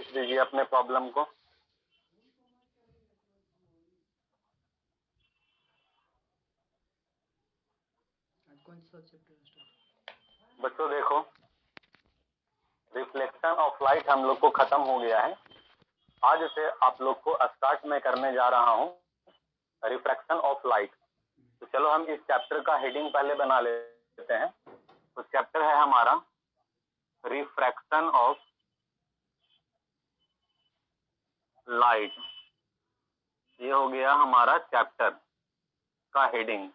लिख दीजिए अपने प्रॉब्लम को। बच्चों देखो, रिफ्लेक्शन ऑफ लाइट हम लोग को खत्म हो गया है। आज से आप लोग को स्टार्ट में करने जा रहा हूँ रिफ्रैक्शन ऑफ लाइट। तो चलो हम इस चैप्टर का हेडिंग पहले बना लेते हैं। तो चैप्टर है हमारा रिफ्रैक्शन ऑफ लाइट। ये हो गया हमारा चैप्टर का हेडिंग।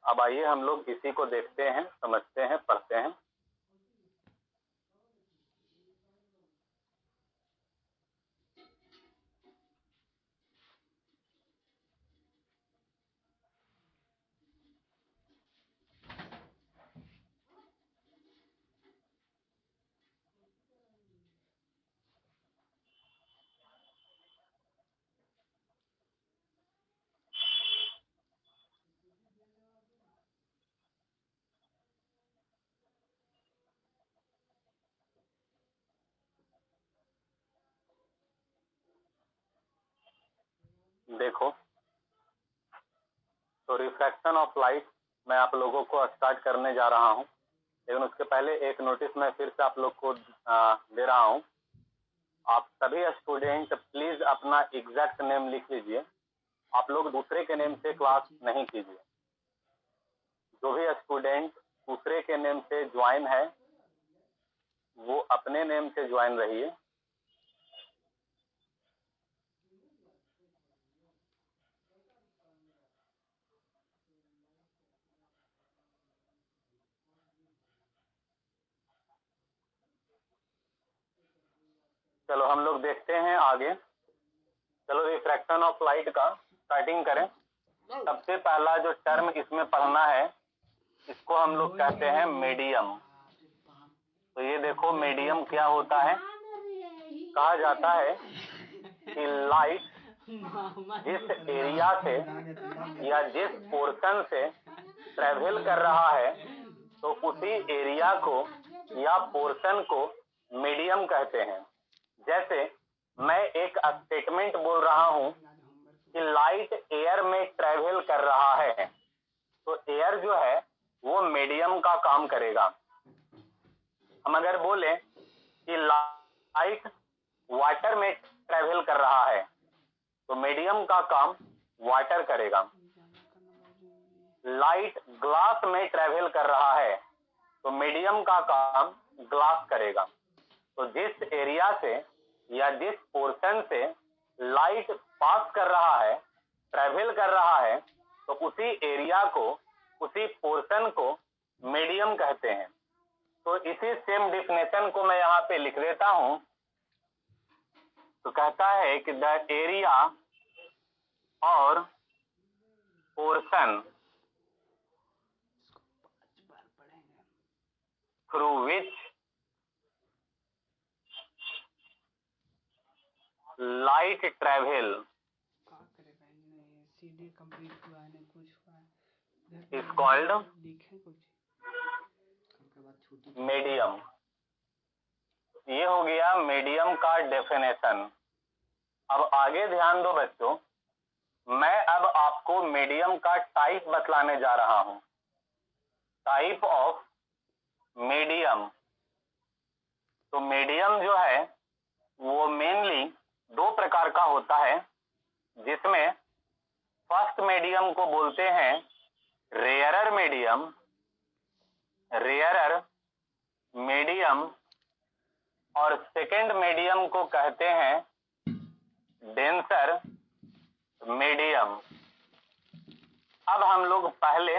अब आइए हम लोग इसी को देखते हैं, समझते हैं, पढ़ते हैं। देखो, तो रिफ्रैक्शन ऑफ लाइट मैं आप लोगों को स्टार्ट करने जा रहा हूं, लेकिन उसके पहले एक नोटिस मैं फिर से आप लोग को दे रहा हूं। आप सभी स्टूडेंट प्लीज अपना एग्जैक्ट नेम लिख लीजिए। आप लोग दूसरे के नेम से क्लास नहीं कीजिए। जो भी स्टूडेंट दूसरे के नेम से ज्वाइन है वो अपने नेम से ज्वाइन रहिए। चलो हम लोग देखते हैं आगे। चलो रिफ्रैक्शन ऑफ लाइट का स्टार्टिंग करें। सबसे पहला जो टर्म इसमें पढ़ना है इसको हम लोग कहते हैं मीडियम। तो ये देखो मीडियम क्या होता है। कहा जाता है कि लाइट जिस एरिया से या जिस पोर्शन से ट्रेवल कर रहा है तो उसी एरिया को या पोर्शन को मीडियम कहते हैं। जैसे मैं एक स्टेटमेंट बोल रहा हूं कि लाइट एयर में ट्रेवल कर रहा है, तो एयर जो है वो मीडियम का काम करेगा। हम अगर बोले कि लाइट वाटर में ट्रेवल कर रहा है तो मीडियम का काम वाटर करेगा। लाइट ग्लास में ट्रेवल कर रहा है तो मीडियम का काम ग्लास करेगा। तो जिस एरिया से या जिस पोर्शन से लाइट पास कर रहा है, ट्रेवल कर रहा है, तो उसी एरिया को, उसी पोर्शन को मीडियम कहते हैं। तो इसी सेम डिफिनेशन को मैं यहाँ पे लिख देता हूं। तो कहता है कि द एरिया और portion through which light travel is called medium. ये हो गया मीडियम का डेफिनेशन। अब आगे ध्यान दो बच्चों, मैं अब आपको मीडियम का टाइप बतलाने जा रहा हूं। Type of medium. तो मीडियम जो है वो मेनली दो प्रकार का होता है, जिसमें फर्स्ट मीडियम को बोलते हैं रेयरर मीडियम, रेयरर मीडियम, और सेकेंड मीडियम को कहते हैं डेंसर मीडियम। अब हम लोग पहले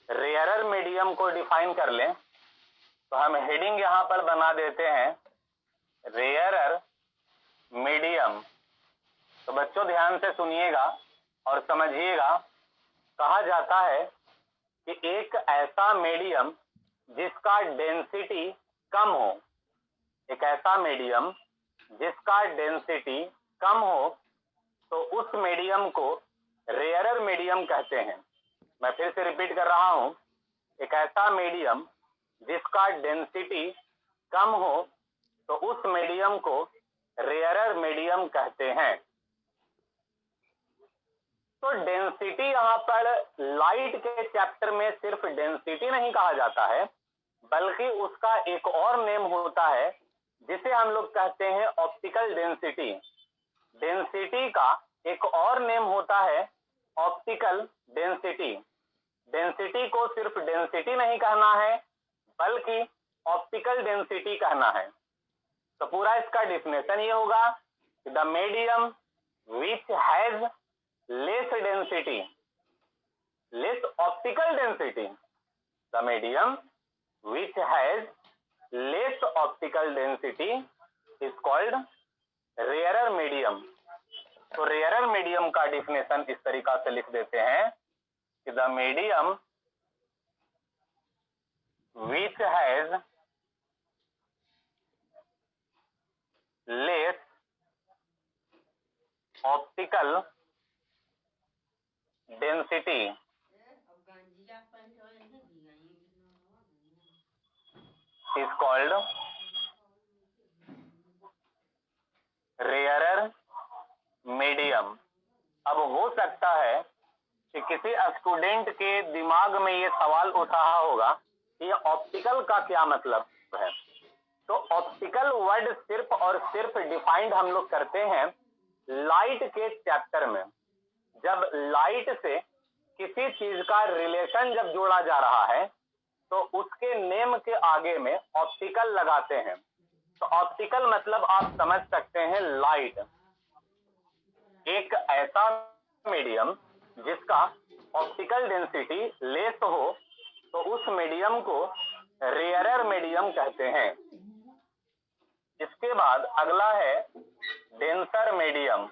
रेयरर मीडियम को डिफाइन कर लें। तो हम हेडिंग यहां पर बना देते हैं रेयरर मीडियम। तो बच्चों ध्यान से सुनिएगा और समझिएगा। कहा जाता है कि एक ऐसा मीडियम जिसका डेंसिटी कम हो, एक ऐसा मीडियम जिसका डेंसिटी कम हो, तो उस मीडियम को रेयरर मीडियम कहते हैं। मैं फिर से रिपीट कर रहा हूं, एक ऐसा मीडियम जिसका डेंसिटी कम हो तो उस मीडियम को रेयरर मीडियम कहते हैं। तो डेंसिटी यहां पर लाइट के चैप्टर में सिर्फ डेंसिटी नहीं कहा जाता है, बल्कि उसका एक और नेम होता है जिसे हम लोग कहते हैं ऑप्टिकल डेंसिटी। डेंसिटी का एक और नेम होता है ऑप्टिकल डेंसिटी। डेंसिटी को सिर्फ डेंसिटी नहीं कहना है, बल्कि ऑप्टिकल डेंसिटी कहना है। तो पूरा इसका डिफिनेशन ये होगा, the medium which has less density, less optical density, the medium which has less optical density is called rarer medium। तो rarer medium का डिफिनेशन इस तरीका से लिख देते हैं कि the medium which has less optical density is called rarer medium। अब हो सकता है कि किसी स्टूडेंट के दिमाग में ये सवाल उठ रहा होगा कि ये ऑप्टिकल का क्या मतलब है। तो ऑप्टिकल वर्ड सिर्फ और सिर्फ डिफाइंड हम लोग करते हैं लाइट के चैप्टर में। जब लाइट से किसी चीज का रिलेशन जब जोड़ा जा रहा है तो उसके नेम के आगे में ऑप्टिकल लगाते हैं। तो ऑप्टिकल मतलब आप समझ सकते हैं लाइट, एक ऐसा मीडियम जिसका ऑप्टिकल डेंसिटी लेस हो, तो उस मीडियम को रेयरर मीडियम कहते हैं। इसके बाद अगला है डेंसर मीडियम।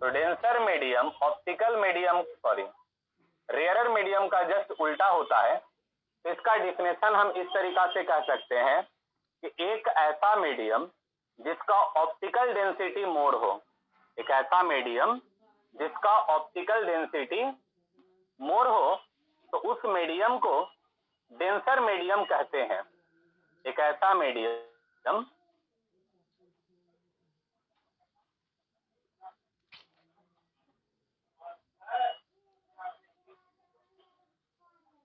तो denser medium optical medium rarer medium का जस्ट उल्टा होता है। तो इसका डिफिनेशन हम इस तरीका से कह सकते हैं कि एक ऐसा मीडियम जिसका ऑप्टिकल डेंसिटी मोर हो, एक ऐसा मीडियम जिसका ऑप्टिकल डेंसिटी मोर हो, तो उस मीडियम को डेंसर मीडियम कहते हैं। एक ऐसा मीडियम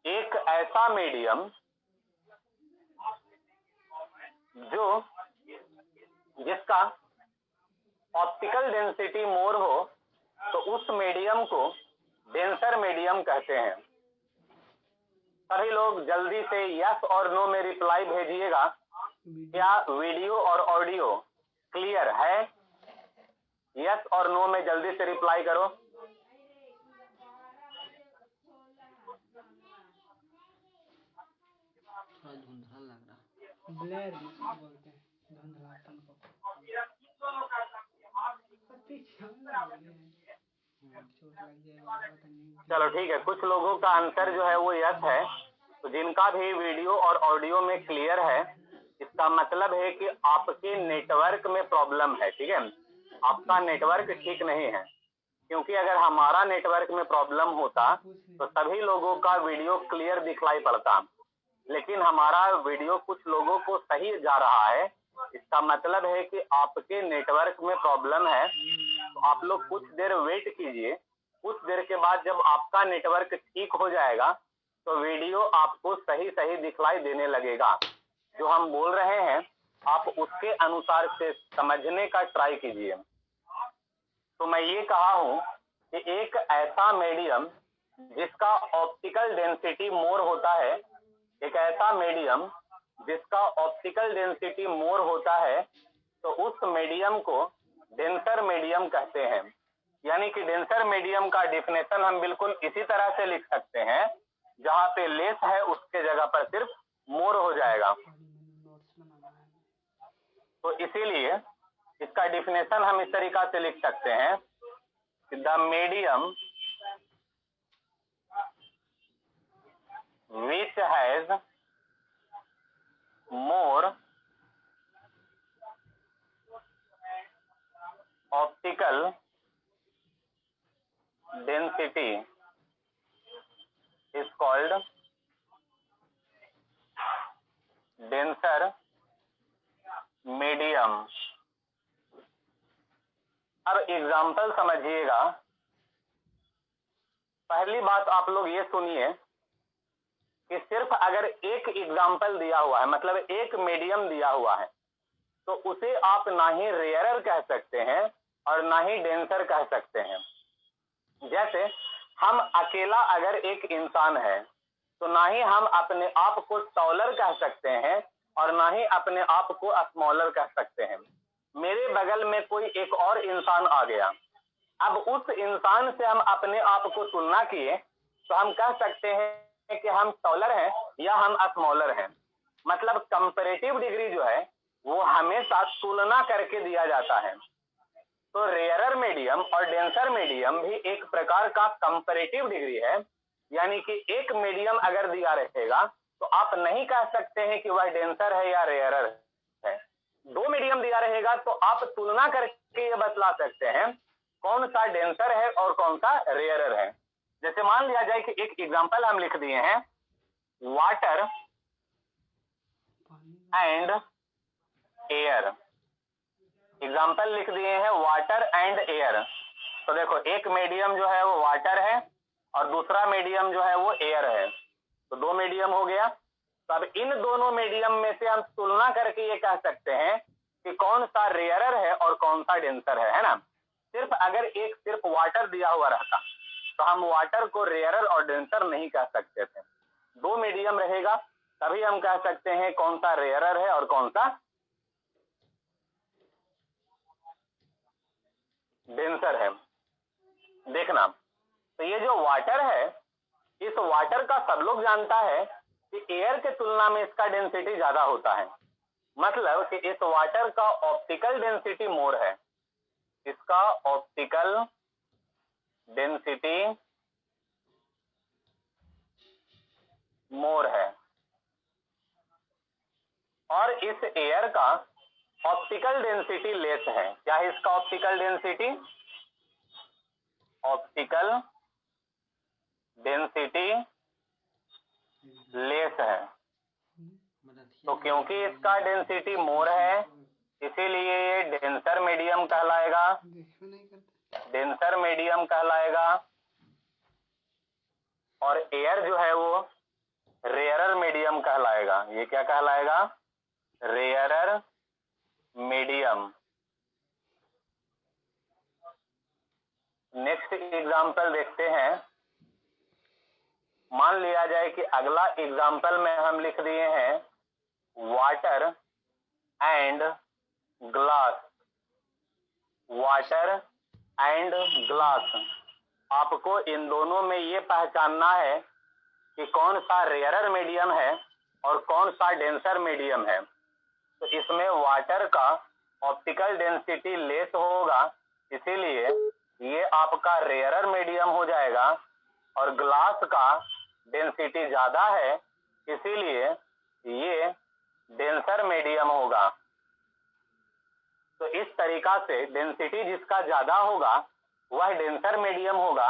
एक ऐसा मीडियम जो जिसका ऑप्टिकल डेंसिटी मोर हो, तो उस मीडियम को डेंसर मीडियम कहते हैं। सभी लोग जल्दी से यस और नो में रिप्लाई भेजिएगा। क्या वीडियो और ऑडियो क्लियर है? यस और नो में जल्दी से रिप्लाई करो। धुंधला लग रहा, ब्लैर बोलते हैं धुंधलापन को। चलो ठीक है, कुछ लोगों का आंसर जो है वो यस है। तो जिनका भी वीडियो और ऑडियो में क्लियर है, इसका मतलब है कि आपके नेटवर्क में प्रॉब्लम है। ठीक है, आपका नेटवर्क ठीक नहीं है, क्योंकि अगर हमारा नेटवर्क में प्रॉब्लम होता तो सभी लोगों का वीडियो क्लियर दिखलाई पड़ता, लेकिन हमारा वीडियो कुछ लोगों को सही जा रहा है। इसका मतलब है कि आपके नेटवर्क में प्रॉब्लम है। तो आप लोग कुछ देर वेट कीजिए, कुछ देर के बाद जब आपका नेटवर्क ठीक हो जाएगा तो वीडियो आपको सही सही दिखलाई देने लगेगा। जो हम बोल रहे हैं आप उसके अनुसार से समझने का ट्राई कीजिए। तो मैं ये कहा हूं कि एक ऐसा मीडियम जिसका ऑप्टिकल डेंसिटी मोर होता है, एक ऐसा मीडियम जिसका ऑप्टिकल डेंसिटी मोर होता है, तो उस मीडियम को डेंसर मीडियम कहते हैं। यानी कि डेंसर मीडियम का डिफिनेशन हम बिल्कुल इसी तरह से लिख सकते हैं, जहां पे लेस है उसके जगह पर सिर्फ मोर हो जाएगा। तो इसीलिए इसका डिफिनेशन हम इस तरीका से लिख सकते हैं कि the medium which has more optical density is called denser medium. अब एग्जाम्पल समझिएगा। पहली बात आप लोग ये सुनिए कि सिर्फ अगर एक एग्जाम्पल दिया हुआ है, मतलब एक मीडियम दिया हुआ है, तो उसे आप ना ही रेयरर कह सकते हैं और ना ही डेंसर कह सकते हैं। जैसे हम अकेला अगर एक इंसान है तो ना ही हम अपने आप को टॉलर कह सकते हैं और ना ही अपने आप को स्मॉलर कह सकते हैं। मेरे बगल में कोई एक और इंसान आ गया, अब उस इंसान से हम अपने आप को तुलना किए तो हम कह सकते हैं कि हम टॉलर हैं या हम स्मॉलर हैं। मतलब कंपैरेटिव डिग्री जो है वो हमेशा तुलना करके दिया जाता है। तो रेयरर मीडियम और डेंसर मीडियम भी एक प्रकार का कंपैरेटिव डिग्री है, यानी कि एक मीडियम अगर दिया रहेगा तो आप नहीं कह सकते हैं कि वह डेंसर है या रेयरर है। दो मीडियम दिया रहेगा तो आप तुलना करके ये बतला सकते हैं कौन सा डेंसर है और कौन सा रेयरर है। जैसे मान लिया जाए कि एक एग्जांपल हम लिख दिए हैं, वाटर एंड एयर। एग्जाम्पल लिख दिए हैं वाटर एंड एयर। तो देखो एक मीडियम जो है वो वाटर है और दूसरा मीडियम जो है वो एयर है, तो दो मीडियम हो गया। तो अब इन दोनों मीडियम में से हम तुलना करके ये कह सकते हैं कि कौन सा रेयरर है और कौन सा डेंसर है ना। सिर्फ अगर एक सिर्फ वाटर दिया हुआ रहता तो हम वाटर को रेयरर और डेंसर नहीं कह सकते थे। दो मीडियम रहेगा तभी हम कह सकते हैं कौन सा रेयरर है और कौन सा डेंसर है। देखना, तो ये जो वाटर है, इस वाटर का सब लोग जानता है कि एयर के तुलना में इसका डेंसिटी ज्यादा होता है। मतलब कि इस वाटर का ऑप्टिकल डेंसिटी मोर है, इसका ऑप्टिकल डेंसिटी मोर है। और इस एयर का ऑप्टिकल डेंसिटी लेस है। क्या है इसका optical density? Optical density less है। तो क्योंकि इसका डेंसिटी मोर है इसीलिए ये डेंसर मीडियम कहलाएगा, डेंसर मीडियम कहलाएगा। और एयर जो है वो रेयरर मीडियम कहलाएगा। ये क्या कहलाएगा? Rarer medium. नेक्स्ट एग्जांपल देखते हैं। मान लिया जाए कि अगला एग्जांपल में हम लिख दिए हैं water and glass. Water and glass. आपको इन दोनों में ये पहचानना है कि कौन सा रेयरर मीडियम है और कौन सा डेंसर मीडियम है। तो इसमें वाटर का ऑप्टिकल डेंसिटी लेस होगा, इसीलिए ये आपका रेयरर मीडियम हो जाएगा। और ग्लास का डेंसिटी ज्यादा है इसीलिए ये डेंसर मीडियम होगा। तो इस तरीका से डेंसिटी जिसका ज्यादा होगा वह डेंसर मीडियम होगा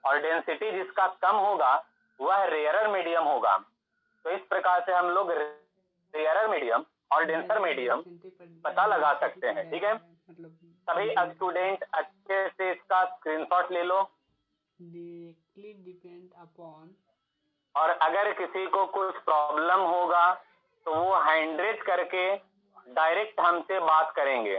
और डेंसिटी जिसका कम होगा वह रेयरर मीडियम होगा। तो इस प्रकार से हम लोग रेयरर मीडियम और डेंसर मीडियम पता लगा सकते हैं। ठीक है, सभी स्टूडेंट अच्छे से इसका स्क्रीनशॉट ले लो। डायरेक्टली डिपेंड अपॉन, और अगर किसी को कुछ प्रॉब्लम होगा तो वो हैंड रेज करके डायरेक्ट हमसे बात करेंगे।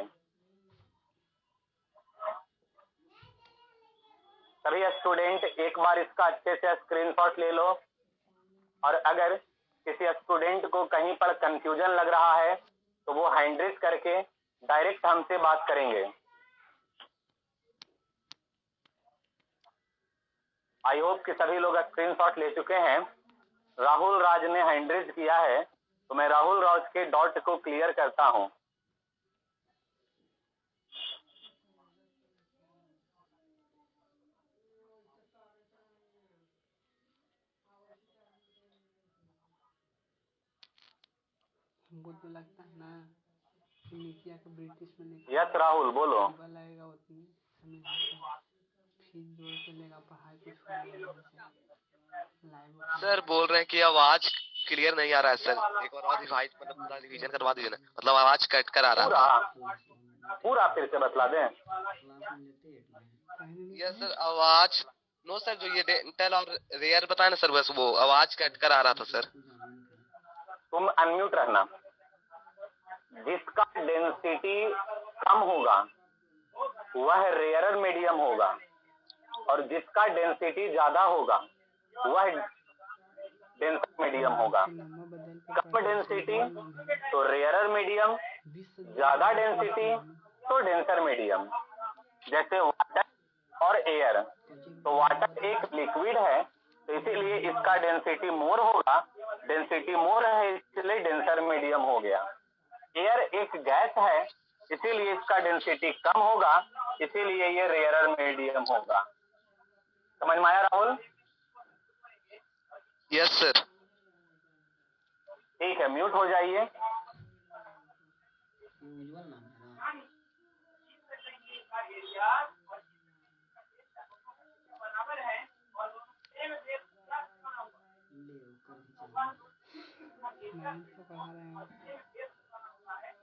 सभी स्टूडेंट एक बार इसका अच्छे से स्क्रीनशॉट ले लो। और अगर किसी स्टूडेंट को कहीं पर कंफ्यूजन लग रहा है तो वो हैंड रेज करके डायरेक्ट हमसे बात करेंगे। आई होप कि सभी लोग स्क्रीनशॉट ले चुके हैं। राहुल राज ने हैंड रेज किया है तो मैं राहुल राज के डॉट को क्लियर करता हूं। हमको तो लगता है ना कि नीचे आकर ब्रिटिश में यस राहुल बोलो। लगेगा उतनी हमें फीस जोड़ के लेगा पढ़ाई कुछ लाइव। सर बोल रहे हैं कि आवाज क्लियर नहीं आ रहा है सर, एक बार और रिवाइज मतलब पूरा रिवीजन करवा दीजिए ना, मतलब आवाज कट कर आ रहा पूरा पूरा फिर से बतला दें। यस सर, आवाज नो सर, जो ये डेंटल और रेयर बताया ना सर, बस वो आवाज कट कर आ रहा था सर। तुम अनम्यूट रहना। जिसका डेंसिटी कम होगा वह रेयरर मीडियम होगा, और जिसका डेंसिटी ज्यादा होगा वह डेंसर मीडियम होगा। कम डेंसिटी तो रेयरर मीडियम, ज्यादा डेंसिटी तो डेंसर मीडियम। जैसे वाटर और एयर, तो वाटर एक लिक्विड है तो इसीलिए इसका डेंसिटी मोर होगा, डेंसिटी मोर है इसलिए डेंसर मीडियम हो गया। एयर एक गैस है इसीलिए इसका डेंसिटी कम होगा, इसीलिए ये रेयरर मीडियम होगा। समझ में आया राहुल? Yes sir. ठीक है, म्यूट हो जाइए।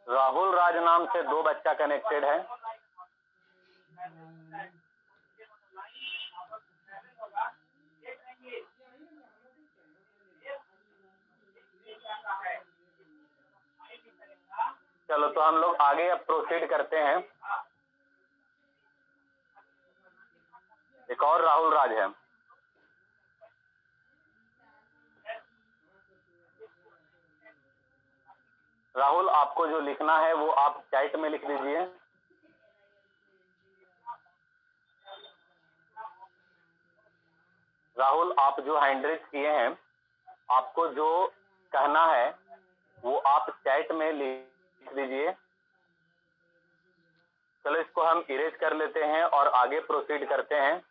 राहुल राज नाम से 2 बच्चा कनेक्टेड है। चलो तो हम लोग आगे अब प्रोसीड करते हैं। एक और राहुल राज है। राहुल, आपको जो लिखना है वो आप चैट में लिख दीजिए। राहुल, आप जो हैंड रेज किए हैं, आपको जो कहना है वो आप चैट में लिख दीजिए। चलो इसको हम इरेज कर लेते हैं और आगे प्रोसीड करते हैं।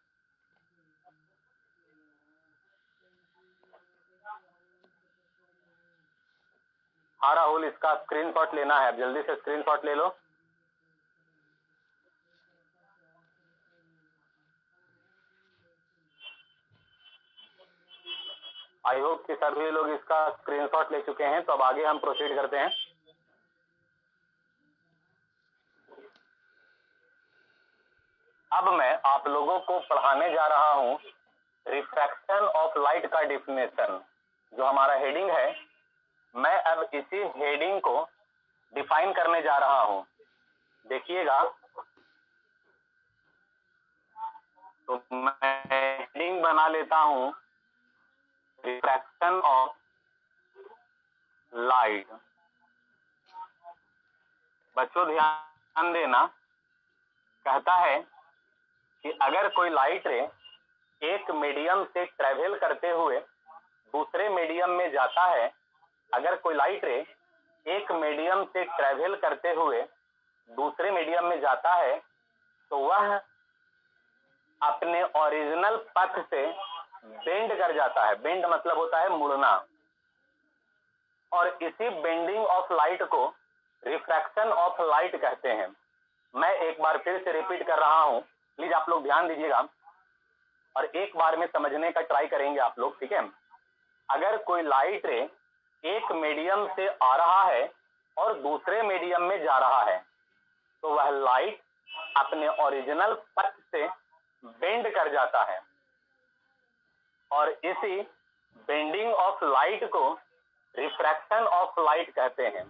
हाँ राहुल, इसका स्क्रीनशॉट लेना है, जल्दी से स्क्रीनशॉट ले लो। आई होप कि सभी लोग इसका स्क्रीनशॉट ले चुके हैं। तो अब आगे हम प्रोसीड करते हैं। अब मैं आप लोगों को पढ़ाने जा रहा हूं रिफ्रैक्शन ऑफ लाइट का डिफिनेशन, जो हमारा हेडिंग है। मैं अब इसी हेडिंग को डिफाइन करने जा रहा हूं। देखिएगा, तो मैं हेडिंग बना लेता हूं रिफ्रैक्शन ऑफ लाइट। बच्चों ध्यान देना, कहता है कि अगर कोई लाइट रे एक मीडियम से ट्रेवल करते हुए दूसरे मीडियम में जाता है, अगर कोई लाइट रे एक मीडियम से ट्रेवल करते हुए दूसरे मीडियम में जाता है तो वह अपने ओरिजिनल पथ से बेंड कर जाता है। बेंड मतलब होता है मुड़ना, और इसी बेंडिंग ऑफ लाइट को रिफ्रैक्शन ऑफ लाइट कहते हैं। मैं एक बार फिर से रिपीट कर रहा हूं, प्लीज आप लोग ध्यान दीजिएगा और एक बार में समझने का ट्राई करेंगे आप लोग, ठीक है? अगर कोई लाइट रे एक मीडियम से आ रहा है और दूसरे मीडियम में जा रहा है तो वह लाइट अपने ओरिजिनल पथ से बेंड कर जाता है, और इसी बेंडिंग ऑफ लाइट को रिफ्रैक्शन ऑफ लाइट कहते हैं।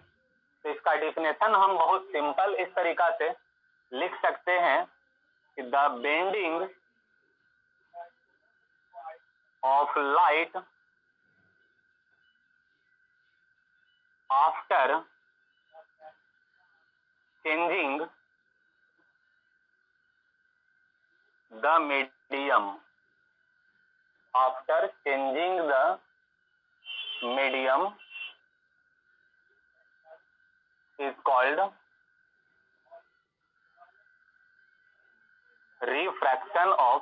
तो इसका डिफिनेशन हम बहुत सिंपल इस तरीका से लिख सकते हैं कि the bending of light after changing the medium, after changing the medium is called refraction of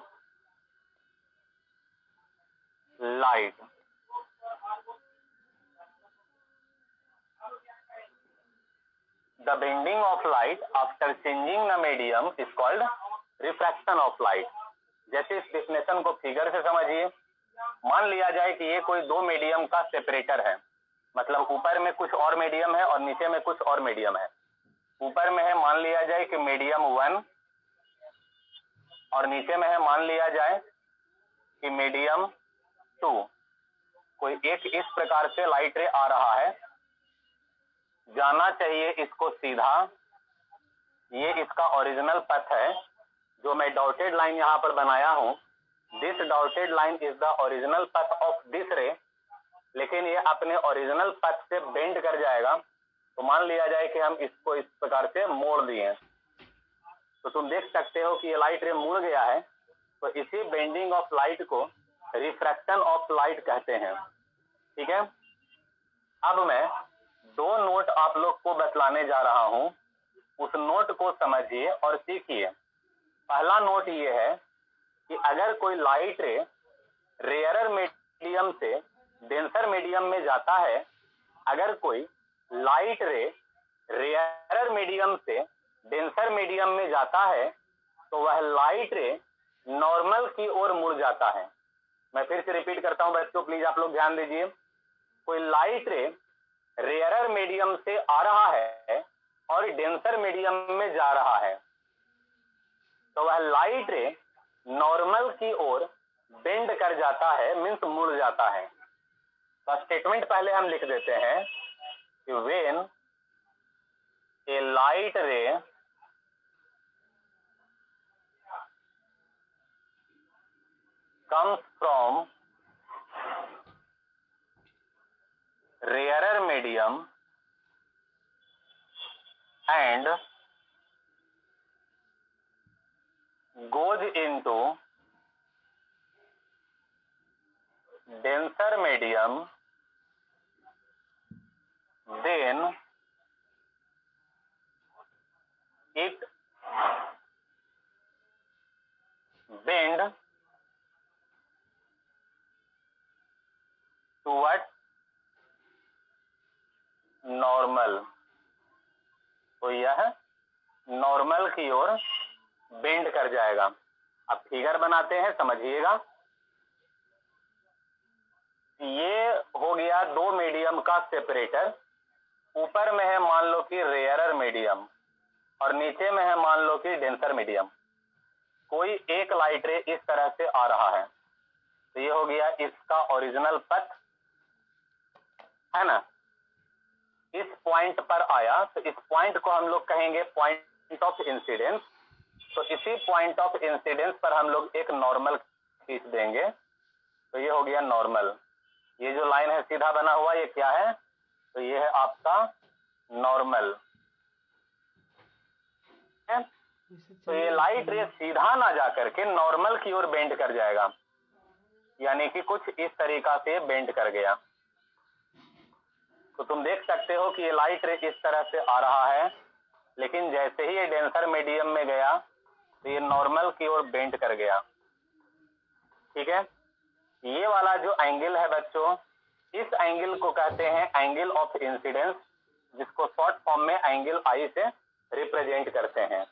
light. The bending of light after changing the medium is called refraction of light. जैसे इस definition को figure से समझिए। मान लिया जाए कि ये कोई 2 मीडियम का सेपरेटर है, मतलब ऊपर में कुछ और मीडियम है और नीचे में कुछ और मीडियम है। ऊपर में है मान लिया जाए कि मीडियम 1 और नीचे में है मान लिया जाए कि मीडियम 2। कोई एक इस प्रकार से लाइट रे आ रहा है, जाना चाहिए इसको सीधा। ये इसका ओरिजिनल पथ है जो मैं डॉटेड लाइन यहां पर बनाया हूं। This dotted line is the original path of this रे, लेकिन ये अपने ओरिजिनल पथ से बेंड कर जाएगा। तो मान लिया जाए कि हम इसको इस प्रकार से मोड़ दिए, तो तुम देख सकते हो कि ये लाइट रे मुड़ गया है। तो इसी बेंडिंग ऑफ लाइट को रिफ्रैक्शन ऑफ लाइट कहते हैं। ठीक है, अब मैं 2 नोट आप लोग को बतलाने जा रहा हूं, उस नोट को समझिए और सीखिए। पहला नोट ये है कि अगर कोई लाइट रे रेयरर मीडियम से डेंसर मीडियम में जाता है, अगर कोई लाइट रे रेयरर मीडियम से डेंसर मीडियम में जाता है, तो वह लाइट रे नॉर्मल की ओर मुड़ जाता है। मैं फिर से रिपीट करता हूं बच्चों, प्लीज आप लोग ध्यान दीजिए। कोई लाइट रे रेयरर मीडियम से आ रहा है और डेंसर मीडियम में जा रहा है, तो वह लाइट रे नॉर्मल की ओर बेंड कर जाता है, मीन्स मुड़ जाता है। तो स्टेटमेंट पहले हम लिख देते हैं कि व्हेन ए लाइट रे comes from rarer medium and goes into denser medium, then it bend towards normal. तो यह नॉर्मल की ओर बेंड कर जाएगा। अब फिगर बनाते हैं, समझिएगा। ये हो गया 2 मीडियम का सेपरेटर। ऊपर में है मान लो कि रेयरर मीडियम और नीचे में है मान लो कि डेंसर मीडियम। कोई एक लाइट रे इस तरह से आ रहा है, तो ये हो गया इसका ओरिजिनल पथ, है ना। इस पॉइंट पर आया, तो इस पॉइंट को हम लोग कहेंगे पॉइंट ऑफ इंसिडेंस। तो इसी पॉइंट ऑफ इंसिडेंस पर हम लोग एक नॉर्मल खींच देंगे, तो ये हो गया नॉर्मल। ये जो लाइन है सीधा बना हुआ, ये क्या है? तो ये है आपका नॉर्मल। तो ये लाइट रे सीधा ना जाकर के नॉर्मल की ओर बेंड कर जाएगा, यानी कि कुछ इस तरीका से बेंड कर गया। तो तुम देख सकते हो कि ये लाइट रे इस तरह से आ रहा है, लेकिन जैसे ही ये डेंसर मीडियम में गया तो ये नॉर्मल की ओर बेंड कर गया। ठीक है, ये वाला जो एंगल है बच्चों, इस एंगल को कहते हैं एंगल ऑफ इंसिडेंस, जिसको शॉर्ट फॉर्म में एंगल आई से रिप्रेजेंट करते हैं।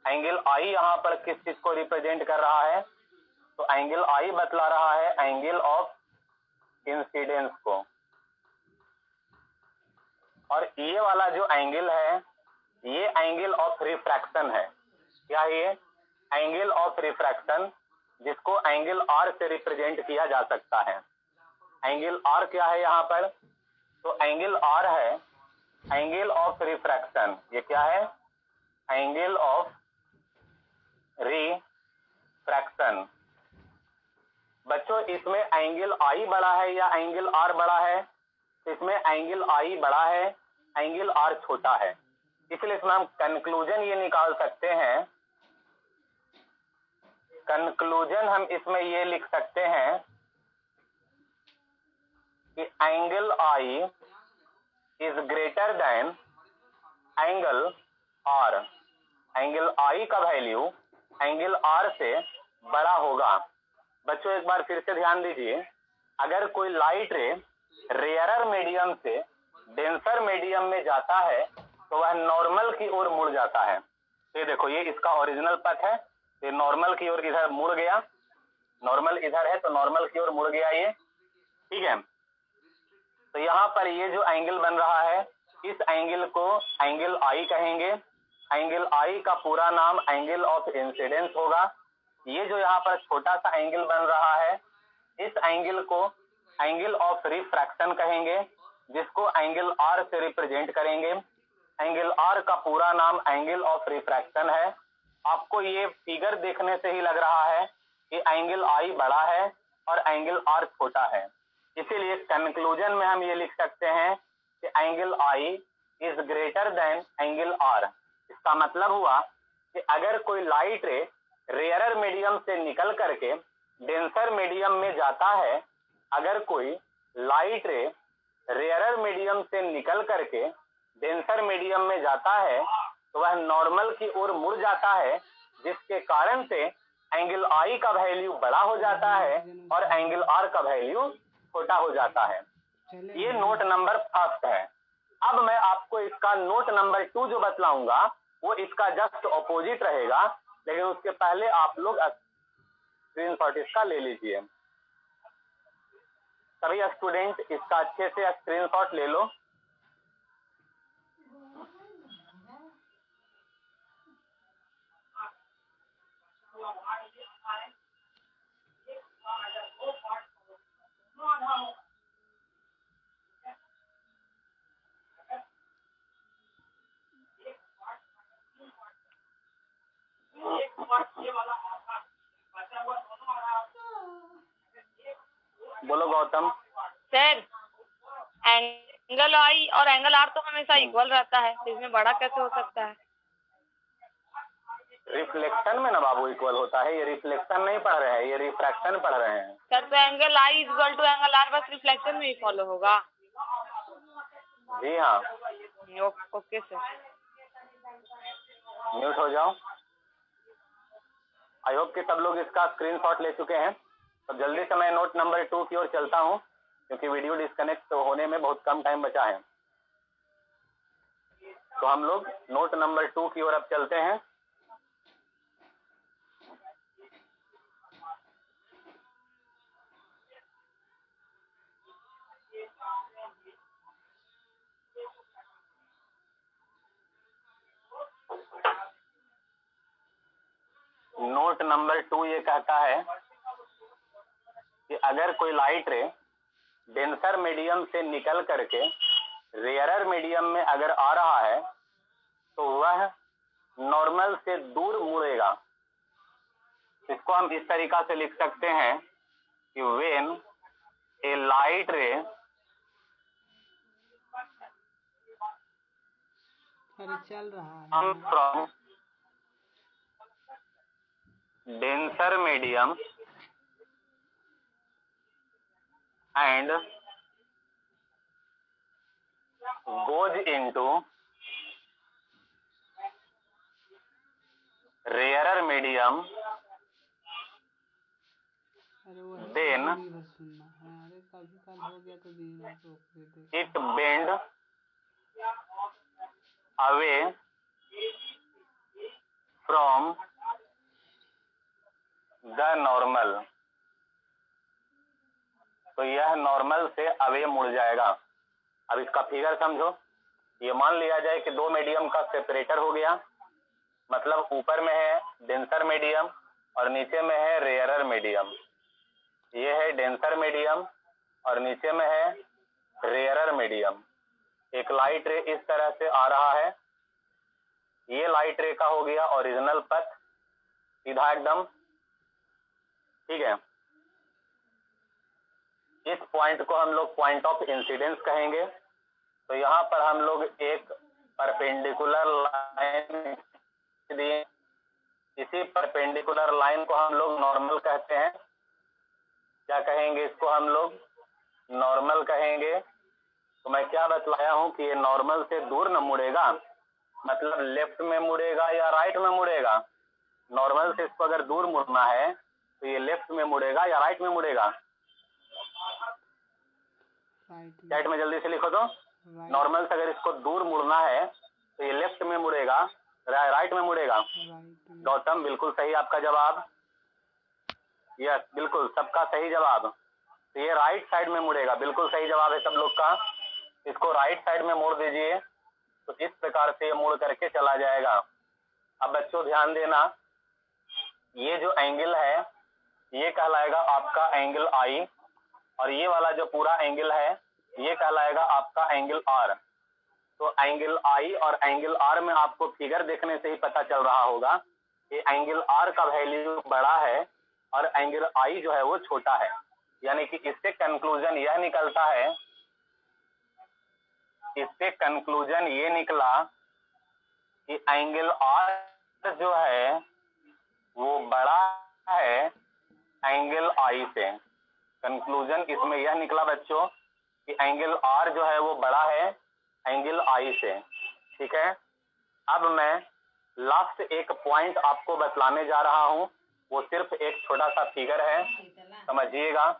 एंगल आई यहाँ पर किस चीज को रिप्रेजेंट कर रहा है? तो एंगल आई बतला रहा है एंगल ऑफ इंसिडेंस को। और ये वाला जो एंगल है, ये एंगल ऑफ रिफ्रैक्शन है। क्या ये? एंगल ऑफ रिफ्रैक्शन, जिसको एंगल आर से रिप्रेजेंट किया जा सकता है। एंगल आर क्या है यहाँ पर? तो एंगल आर है एंगल ऑफ रिफ्रैक्शन। ये क्या है? Angle of refraction. बच्चों, इसमें एंगल आई बड़ा है या एंगल आर बड़ा है? तो इसमें एंगल आई बड़ा है, एंगल आर छोटा है। इसलिए इसमें हम कंक्लूजन ये निकाल सकते हैं, कंक्लूजन हम इसमें ये लिख सकते हैं कि angle I is greater than angle R. Angle I का वैल्यू एंगल आर से बड़ा होगा। बच्चों एक बार फिर से ध्यान दीजिए, अगर कोई लाइट रे रेयरर मीडियम से डेंसर मीडियम में जाता है तो वह नॉर्मल की ओर मुड़ जाता है। ये देखो, ये इसका ओरिजिनल पथ है, ये नॉर्मल की ओर इधर मुड़ गया, नॉर्मल इधर है तो नॉर्मल की ओर मुड़ गया ये। ठीक है, तो यहाँ पर ये जो एंगल बन रहा है, इस एंगल को एंगल आई कहेंगे। एंगल आई का पूरा नाम एंगल ऑफ इंसिडेंस होगा। ये जो यहाँ पर छोटा सा एंगल बन रहा है, इस एंगल को एंगल ऑफ रिफ्रैक्शन कहेंगे, जिसको एंगल आर से रिप्रेजेंट करेंगे। एंगल आर का पूरा नाम एंगल ऑफ रिफ्रैक्शन है। आपको ये फिगर देखने से ही लग रहा है कि एंगल आई बड़ा है और एंगल आर छोटा है, इसीलिए कंक्लूजन में हम ये लिख सकते हैं कि angle I is greater than angle R. इसका मतलब हुआ कि अगर कोई लाइट रे रेयरर मीडियम से निकल करके डेंसर मीडियम में जाता है, अगर कोई लाइट रे रेयरर मीडियम से निकल करके डेंसर मीडियम में जाता है, तो वह नॉर्मल की ओर मुड़ जाता है, जिसके कारण से एंगल आई का वैल्यू बड़ा हो जाता है और एंगल आर का वैल्यू छोटा हो जाता है। ये नोट नंबर फर्स्ट है। अब मैं आपको इसका नोट नंबर 2 जो बतलाऊंगा वो इसका जस्ट ऑपोजिट रहेगा, लेकिन उसके पहले आप लोग स्क्रीनशॉट इसका ले लीजिए। सभी स्टूडेंट इसका अच्छे से स्क्रीनशॉट ले लो। बोलो गौतम। सर, एंगल आई और एंगल आर तो हमेशा इक्वल रहता है, इसमें बड़ा कैसे हो सकता है? रिफ्लेक्शन में ना बाबू इक्वल होता है। ये रिफ्लेक्शन नहीं पढ़ रहे हैं, ये रिफ्रैक्शन पढ़ रहे हैं। सर, तो angle I equal to angle R बस रिफ्लेक्शन में ही फॉलो होगा? जी हाँ। Okay sir. म्यूट हो जाओ। आई होप कि सब लोग इसका स्क्रीनशॉट ले चुके हैं। तो जल्दी से मैं नोट नंबर 2 की ओर चलता हूं, क्योंकि वीडियो डिस्कनेक्ट होने में बहुत कम टाइम बचा है। तो हम लोग नोट नंबर 2 की ओर अब चलते हैं। नोट नंबर 2 ये कहता है कि अगर कोई लाइट रे डेंसर मीडियम से निकल करके रेयरर मीडियम में अगर आ रहा है, तो वह नॉर्मल से दूर मुड़ेगा। इसको हम इस तरीका से लिख सकते हैं कि व्हेन ए लाइट रे चल रहा है come from denser medium and goes into rarer medium, then it bend away from the normal। तो यह नॉर्मल से अवे मुड़ जाएगा। अब इसका फिगर समझो। ये मान लिया जाए कि दो मीडियम का सेपरेटर हो गया, मतलब ऊपर में है डेंसर मीडियम और नीचे में है रेयरर मीडियम। ये है डेंसर मीडियम और नीचे में है रेयरर मीडियम। एक लाइट रे इस तरह से आ रहा है, ये लाइट रे का हो गया ओरिजिनल पथ, सीधा एकदम, ठीक है। इस पॉइंट को हम लोग पॉइंट ऑफ इंसिडेंस कहेंगे। तो यहाँ पर हम लोग एक परपेंडिकुलर लाइन दिए, इसी परपेंडिकुलर लाइन को हम लोग नॉर्मल कहते हैं। क्या कहेंगे इसको? हम लोग नॉर्मल कहेंगे। तो मैं क्या बतलाया हूं कि ये नॉर्मल से दूर न मुड़ेगा, मतलब लेफ्ट में मुड़ेगा या राइट में मुड़ेगा। नॉर्मल से इसको अगर दूर मुड़ना है तो ये लेफ्ट में मुड़ेगा या राइट में मुड़ेगा? चैट में जल्दी से लिखो तो। नॉर्मल से अगर इसको दूर मुड़ना है तो ये लेफ्ट में मुड़ेगा, राइट में मुड़ेगा? गौतम बिल्कुल सही आपका जवाब। यस, बिल्कुल सबका सही जवाब। तो ये राइट साइड में मुड़ेगा। बिल्कुल सही जवाब है सब लोग का। इसको राइट साइड में मोड़ दीजिए, तो इस प्रकार से ये मुड़ करके चला जाएगा। अब बच्चों ध्यान देना, ये जो एंगल है ये कहलाएगा आपका एंगल आई, और ये वाला जो पूरा एंगल है ये कहलाएगा आपका एंगल आर। तो एंगल आई और एंगल आर में आपको फिगर देखने से ही पता चल रहा होगा कि एंगल आर का वैल्यू बड़ा है और एंगल आई जो है वो छोटा है। यानी कि इससे कंक्लूजन यह निकलता है, इससे कंक्लूजन ये निकला कि एंगल आर जो है वो बड़ा है एंगल आई से। कंक्लूजन इसमें यह निकला बच्चों कि एंगल आर जो है वो बड़ा है एंगल आई से। ठीक है, अब मैं लास्ट एक पॉइंट आपको बतलाने जा रहा हूं, वो सिर्फ एक छोटा सा फिगर है, समझिएगा।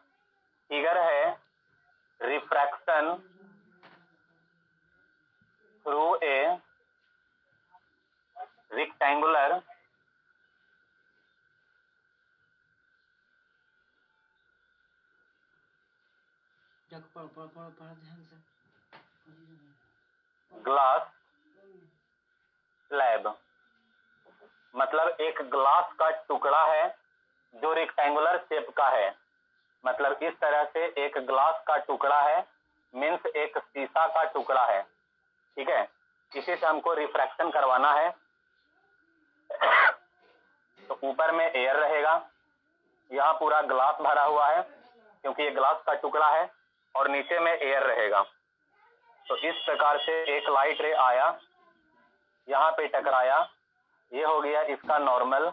फिगर है रिफ्रैक्शन थ्रू ए रेक्टेंगुलर ध्यान से। Glass slab. मतलब एक ग्लास का टुकड़ा है जो रेक्टेंगुलर शेप का है। मतलब इस तरह से एक ग्लास का टुकड़ा है, मीन्स एक शीशा का टुकड़ा है। ठीक है, इसी से हमको रिफ्रैक्शन करवाना है। तो ऊपर में एयर रहेगा, यहाँ पूरा ग्लास भरा हुआ है क्योंकि ये ग्लास का टुकड़ा है, और नीचे में एयर रहेगा। तो इस प्रकार से एक लाइट रे आया, यहाँ पे टकराया, ये हो गया इसका नॉर्मल।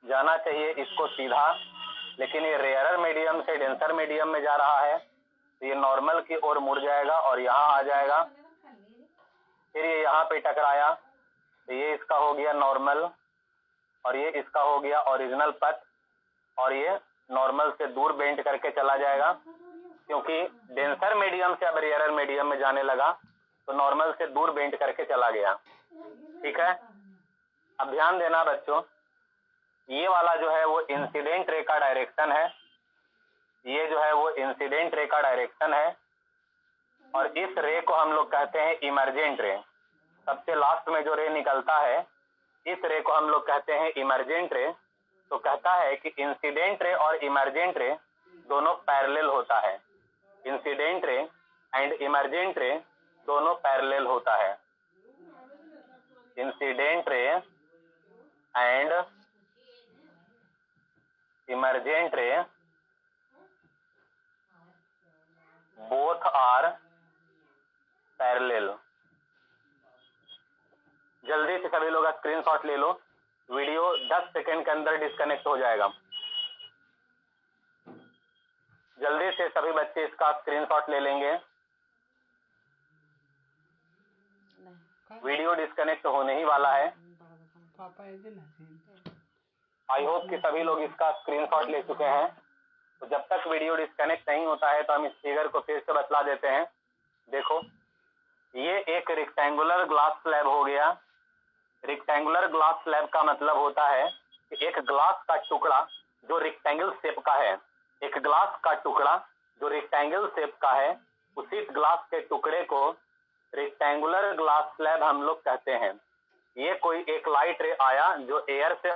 जाना चाहिए इसको सीधा, लेकिन ये रेयरर मीडियम से डेंसर मीडियम में जा रहा है, तो ये नॉर्मल की ओर मुड़ जाएगा और यहाँ आ जाएगा। फिर ये यहाँ पे टकराया, तो ये इसका हो गया नॉर्मल, और ये इसका हो गया ओरिजिनल पथ, और ये नॉर्मल से दूर बेंड करके चला जाएगा। क्योंकि डेंसर मीडियम से अब रेयरर मीडियम में जाने लगा, तो नॉर्मल से दूर बेंड करके चला गया। ठीक है, अब ध्यान देना बच्चों, ये वाला जो है वो इंसिडेंट रे का डायरेक्शन है, ये जो है वो इंसिडेंट रे का डायरेक्शन है, और इस रे को हम लोग कहते हैं इमर्जेंट रे। सबसे लास्ट में जो रे निकलता है इस रे को हम लोग कहते हैं इमर्जेंट रे। तो कहता है कि इंसिडेंट रे और इमर्जेंट रे दोनों पैरेलल होता है। इंसिडेंट रे एंड इमर्जेंट रे दोनों पैरेलल होता है। Incident ray and emergent ray both are parallel. जल्दी से सभी लोग स्क्रीनशॉट ले लो, वीडियो 10 सेकंड के अंदर डिस्कनेक्ट हो जाएगा। जल्दी से सभी बच्चे इसका स्क्रीनशॉट ले लेंगे, वीडियो डिस्कनेक्ट होने ही वाला है। आई होप कि सभी लोग इसका स्क्रीनशॉट ले चुके हैं। तो जब तक वीडियो डिस्कनेक्ट नहीं होता है तो हम इस फिगर को फिर से बतला देते हैं। देखो, ये एक रेक्टेंगुलर ग्लास स्लैब हो गया। रेक्टेंगुलर ग्लास स्लैब का मतलब होता है कि एक ग्लास का टुकड़ा जो रेक्टेंगल शेप का है, एक ग्लास का टुकड़ा जो रेक्टेंगल शेप का है, उसी ग्लास के टुकड़े को रेक्टेंगुलर ग्लास स्लैब हम लोग कहते हैं। ये कोई एक लाइट रे आया जो एयर से